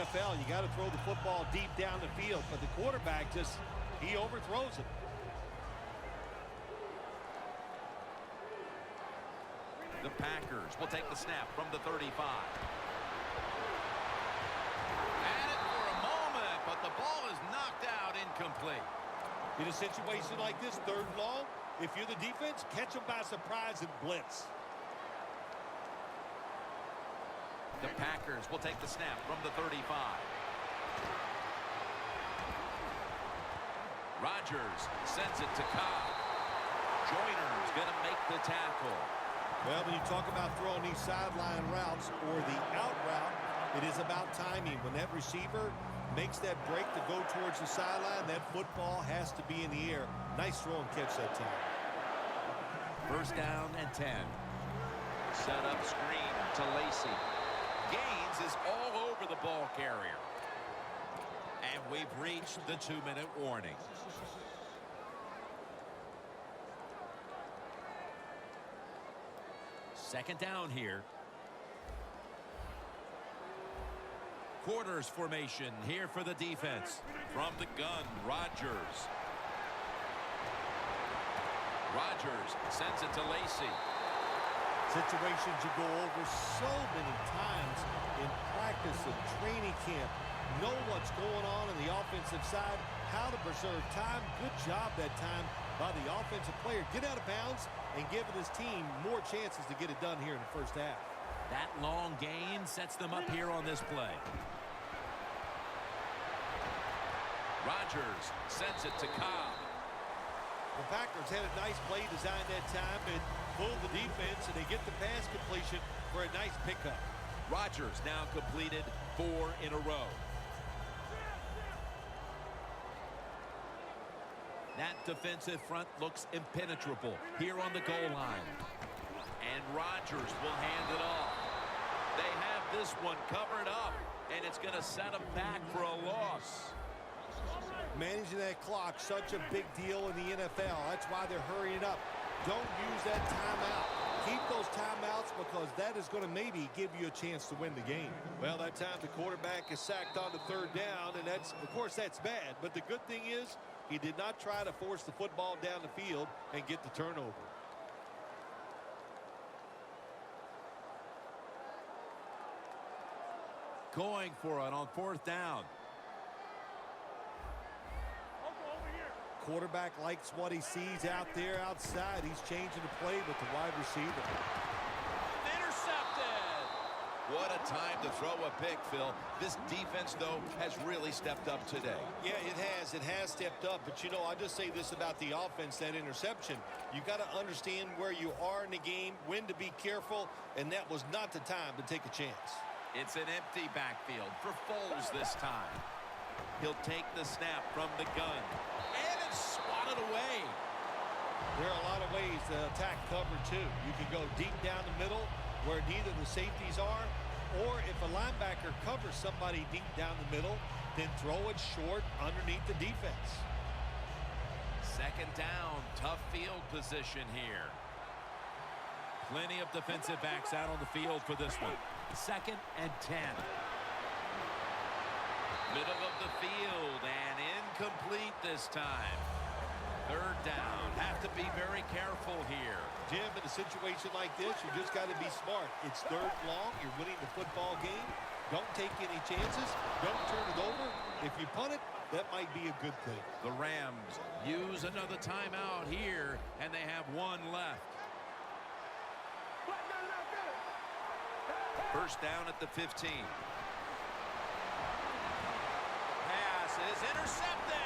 NFL, you got to throw the football deep down the field, but the quarterback he overthrows it. The Packers will take the snap from the 35. Had it for a moment, but the ball is knocked out incomplete. In a situation like this, 3rd and long, if you're the defense, catch them by surprise and blitz. The Packers will take the snap from the 35. Rodgers sends it to Cobb. Joyner's going to make the tackle. Well, when you talk about throwing these sideline routes or the out route, it is about timing. When that receiver makes that break to go towards the sideline, that football has to be in the air. Nice throw and catch that time. 1st down and 10. Set up screen to Lacy. Gaines is all over the ball carrier. And we've reached the 2-minute warning. Second down here. Quarters formation here for the defense. From the gun, Rodgers. Rodgers sends it to Lacy. Situations you go over so many times in practice and training camp. Know what's going on the offensive side, how to preserve time. Good job that time by the offensive player. Get out of bounds and giving his team more chances to get it done here in the 1st half. That long gain sets them up here on this play. Rodgers sends it to Cobb. The Packers had a nice play design that time and pulled the defense, and they get the pass completion for a nice pickup. Rodgers now completed 4 in a row. That defensive front looks impenetrable here on the goal line. And Rodgers will hand it off. They have this one covered up, and it's going to set them back for a loss. Managing that clock, such a big deal in the NFL. That's why they're hurrying up. Don't use that timeout. Keep those timeouts because that is going to maybe give you a chance to win the game. Well, that time the quarterback is sacked on the 3rd down, and of course, that's bad. But the good thing is he did not try to force the football down the field and get the turnover. Going for it on 4th down. Quarterback likes what he sees out there outside. He's changing the play with the wide receiver. Intercepted! What a time to throw a pick, Phil. This defense, though, has really stepped up today. Yeah, it has. It has stepped up. But, you know, I just say this about the offense, that interception. You got to understand where you are in the game, when to be careful, and that was not the time to take a chance. It's an empty backfield for Foles this time. He'll take the snap from the gun. And it's swatted away. There are a lot of ways to attack cover, too. You can go deep down the middle where neither the safeties are, or if a linebacker covers somebody deep down the middle, then throw it short underneath the defense. 2nd down, tough field position here. Plenty of defensive backs out on the field for this one. 2nd and 10. Middle of the field and incomplete this time. 3rd down. Have to be very careful here. Jim, in a situation like this, you just got to be smart. It's 3rd long. You're winning the football game. Don't take any chances. Don't turn it over. If you punt it, that might be a good thing. The Rams use another timeout here, and they have 1 left. 1st down at the 15. Pass is intercepted.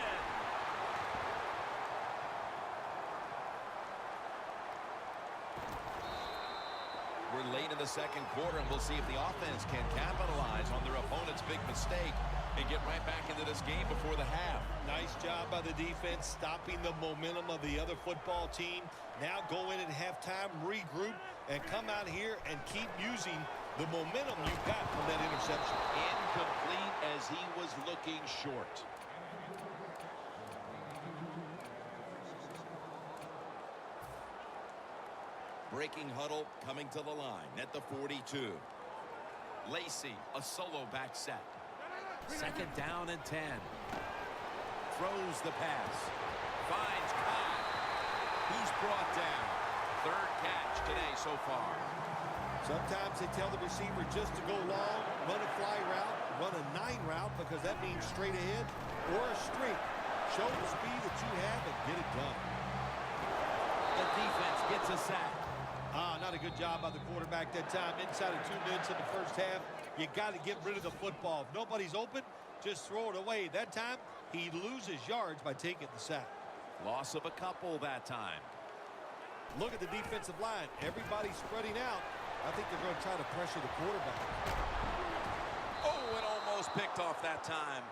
We're late in the 2nd quarter, and we'll see if the offense can capitalize on their opponent's big mistake and get right back into this game before the half. Nice job by the defense, stopping the momentum of the other football team. Now go in at halftime, regroup, and come out here and keep using the momentum you got from that interception. Incomplete as he was looking short. Breaking huddle coming to the line at the 42. Lacy, a solo back set. Second down and 10. Throws the pass. Finds Cobb. He's brought down. Third catch today so far. Sometimes they tell the receiver just to go long, run a fly route, run a 9 route because that means straight ahead, or a streak. Show the speed that you have and get it done. The defense gets a sack. Not a good job by the quarterback that time. Inside of 2 minutes in the first half, you got to get rid of the football. If nobody's open, just throw it away. That time, he loses yards by taking the sack. Loss of a couple that time. Look at the defensive line. Everybody's spreading out. I think they're going to try to pressure the quarterback. Oh, it almost picked off that time.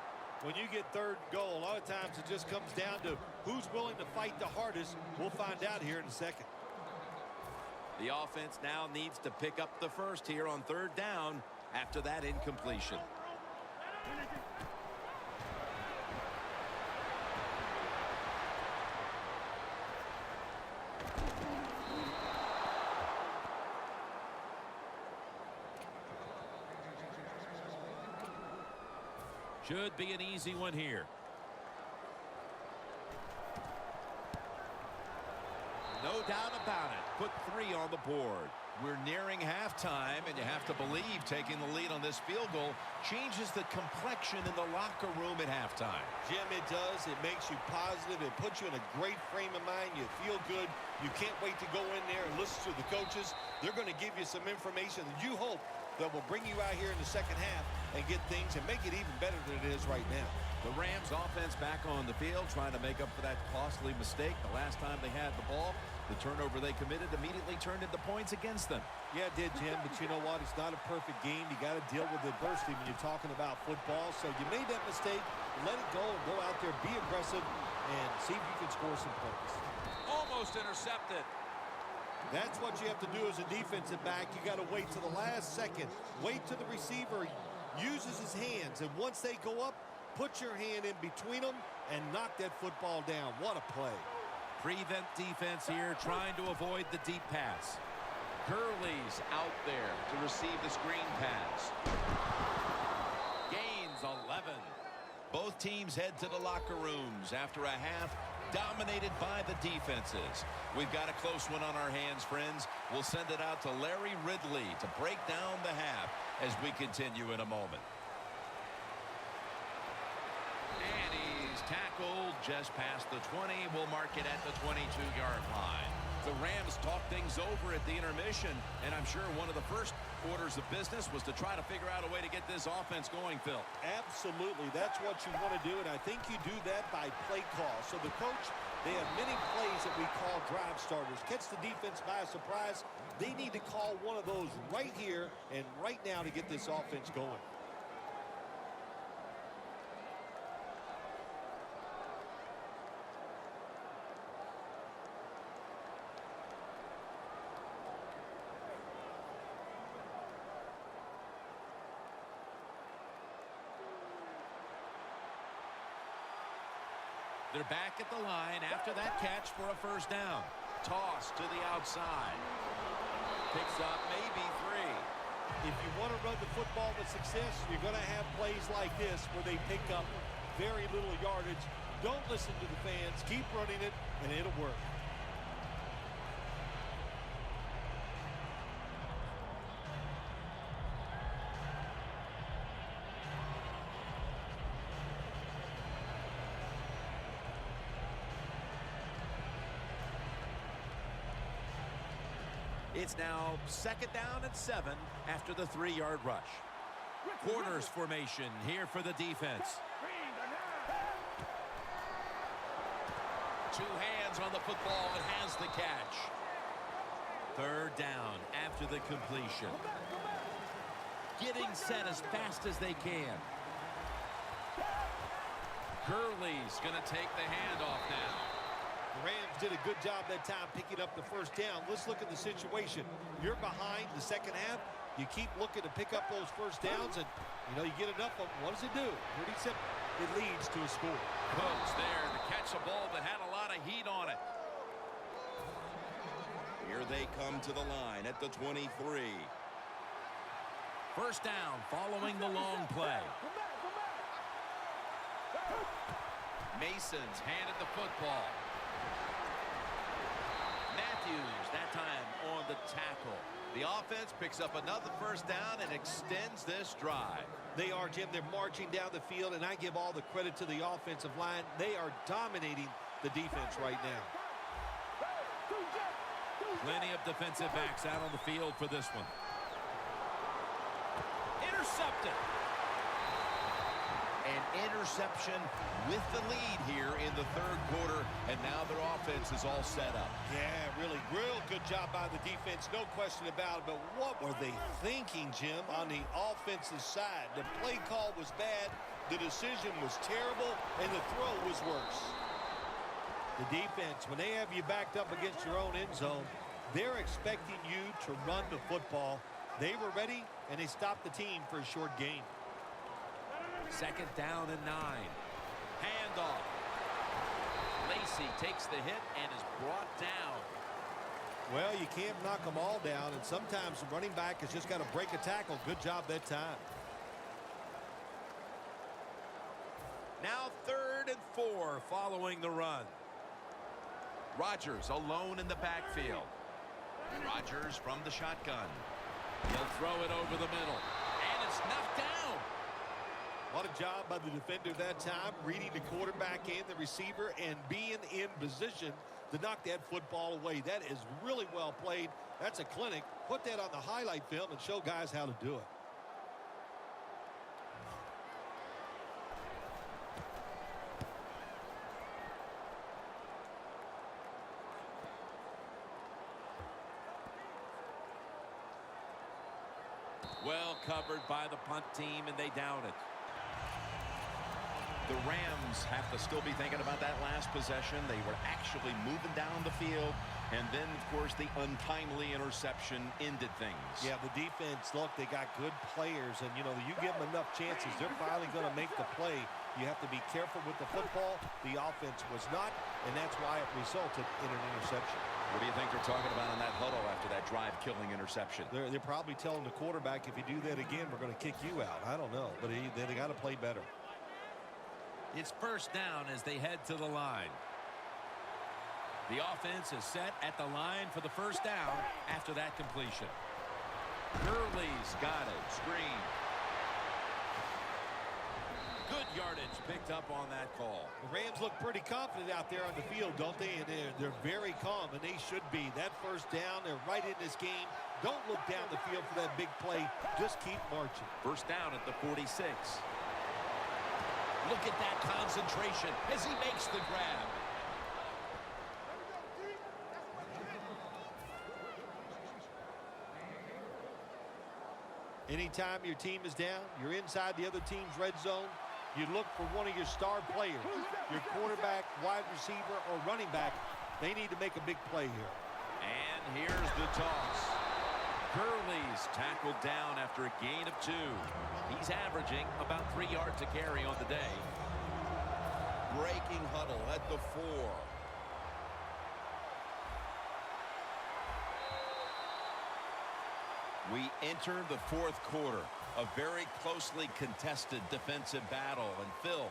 When you get third and goal, a lot of times it just comes down to who's willing to fight the hardest. We'll find out here in a second. The offense now needs to pick up the first here on third down after that incompletion. Should be an easy one here. No doubt about it. Put 3 on the board. We're nearing halftime, and you have to believe taking the lead on this field goal changes the complexion in the locker room at halftime. Jim, it does. It makes you positive. It puts you in a great frame of mind. You feel good. You can't wait to go in there and listen to the coaches. They're going to give you some information that you hope that will bring you out here in the second half and get things and make it even better than it is right now. The Rams offense back on the field trying to make up for that costly mistake the last time they had the ball. The turnover they committed immediately turned into points against them. Yeah, it did, Jim, but you know what? It's not a perfect game. You got to deal with adversity when you're talking about football. So you made that mistake. Let it go and go out there, be aggressive, and see if you can score some points. Almost intercepted. That's what you have to do as a defensive back. You got to wait to the last second. Wait till the receiver uses his hands, and once they go up, put your hand in between them and knock that football down. What a play. Prevent defense here, trying to avoid the deep pass. Gurley's out there to receive the screen pass. Gains 11. Both teams head to the locker rooms after a half dominated by the defenses. We've got a close one on our hands, friends. We'll send it out to Larry Ridley to break down the half as we continue in a moment. And he's tackled just past the 20. We'll mark it at the 22-yard line. The Rams talked things over at the intermission, and I'm sure one of the first orders of business was to try to figure out a way to get this offense going, Phil. Absolutely. That's what you want to do, and I think you do that by play call. So the coach, they have many plays that we call drive starters. Catch the defense by surprise. They need to call one of those right here and right now to get this offense going. They're back at the line after that catch for a first down. Toss to the outside. Picks up maybe 3. If you want to run the football with success, you're going to have plays like this where they pick up very little yardage. Don't listen to the fans. Keep running it, and it'll work. It's now second down and 7 after the 3-yard rush. Quarters formation here for the defense. 2 hands on the football and has the catch. Third down after the completion. Getting set as fast as they can. Gurley's going to take the handoff now. The Rams did a good job that time picking up the first down. Let's look at the situation. You're behind the second half. You keep looking to pick up those first downs, and, you get enough of them. What does it do? Pretty simple. It leads to a score. Cooks there to catch a ball that had a lot of heat on it. Here they come to the line at the 23. First down following the long play. Mason's handed the football. Matthews, that time on the tackle. The offense picks up another first down and extends this drive. They are, Jim. They're marching down the field, and I give all the credit to the offensive line. They are dominating the defense right now. Plenty of defensive backs out on the field for this one. Intercepted. An interception with the lead here in the third quarter, and now their offense is all set up. Yeah, really, real good job by the defense, no question about it. But what were they thinking, Jim, on the offensive side? The play call was bad, the decision was terrible, and the throw was worse. The defense, when they have you backed up against your own end zone, they're expecting you to run the football. They were ready, and they stopped the team for a short gain. Second down and 9. Handoff. Lacey takes the hit and is brought down. Well, you can't knock them all down, and sometimes the running back has just got to break a tackle. Good job that time. Now 3rd and 4 following the run. Rodgers alone in the backfield. Rodgers from the shotgun. He'll throw it over the middle. And it's knocked down. What a job by the defender that time, reading the quarterback and the receiver and being in position to knock that football away. That is really well played. That's a clinic. Put that on the highlight film and show guys how to do it. Well covered by the punt team, and they down it. The Rams have to still be thinking about that last possession. They were actually moving down the field, and then, of course, the untimely interception ended things. Yeah, the defense, look, they got good players, and, you know, you give them enough chances, they're finally going to make the play. You have to be careful with the football. The offense was not, and that's why it resulted in an interception. What do you think they're talking about in that huddle after that drive-killing interception? They're probably telling the quarterback, if you do that again, we're going to kick you out. I don't know, but they got to play better. It's first down as they head to the line. The offense is set at the line for the first down after that completion. Gurley's got it. Screen. Good yardage picked up on that call. The Rams look pretty confident out there on the field, don't they? And they're very calm, and they should be. That first down, they're right in this game. Don't look down the field for that big play. Just keep marching. First down at the 46. Look at that concentration as he makes the grab. Anytime your team is down, you're inside the other team's red zone, you look for one of your star players, your quarterback, wide receiver, or running back. They need to make a big play here. And here's the toss. Gurley's tackled down after a gain of 2. He's averaging about 3 yards a carry on the day. Breaking huddle at the 4. We enter the fourth quarter, a very closely contested defensive battle. And Phil,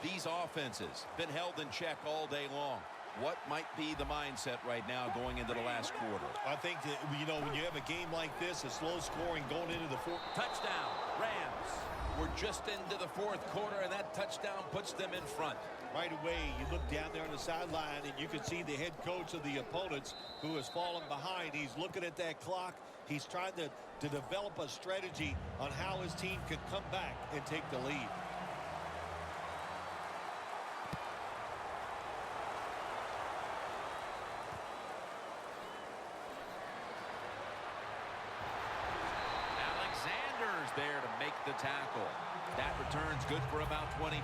these offenses been held in check all day long. What might be the mindset right now going into the last quarter? I think that, you know, when you have a game like this, it's low scoring going into the fourth. Touchdown, Rams. We're just into the fourth quarter, and that touchdown puts them in front. Right away, you look down there on the sideline, and you can see the head coach of the opponents who has fallen behind. He's looking at that clock. He's trying to develop a strategy on how his team could come back and take the lead. Alexander's there to make the tackle. That return's good for about 25.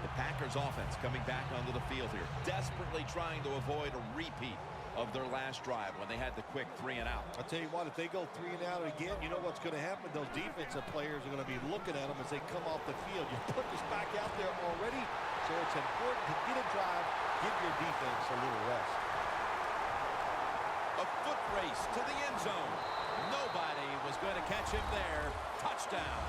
The Packers offense coming back onto the field here, desperately trying to avoid a repeat of their last drive when they had the quick 3 and out. I'll tell you what, if they go 3 and out again, you know what's going to happen? Those defensive players are going to be looking at them as they come off the field. You put this back out there already, so it's important to get a drive, give your defense a little rest. A foot race to the end zone. Nobody was going to catch him there. Touchdown.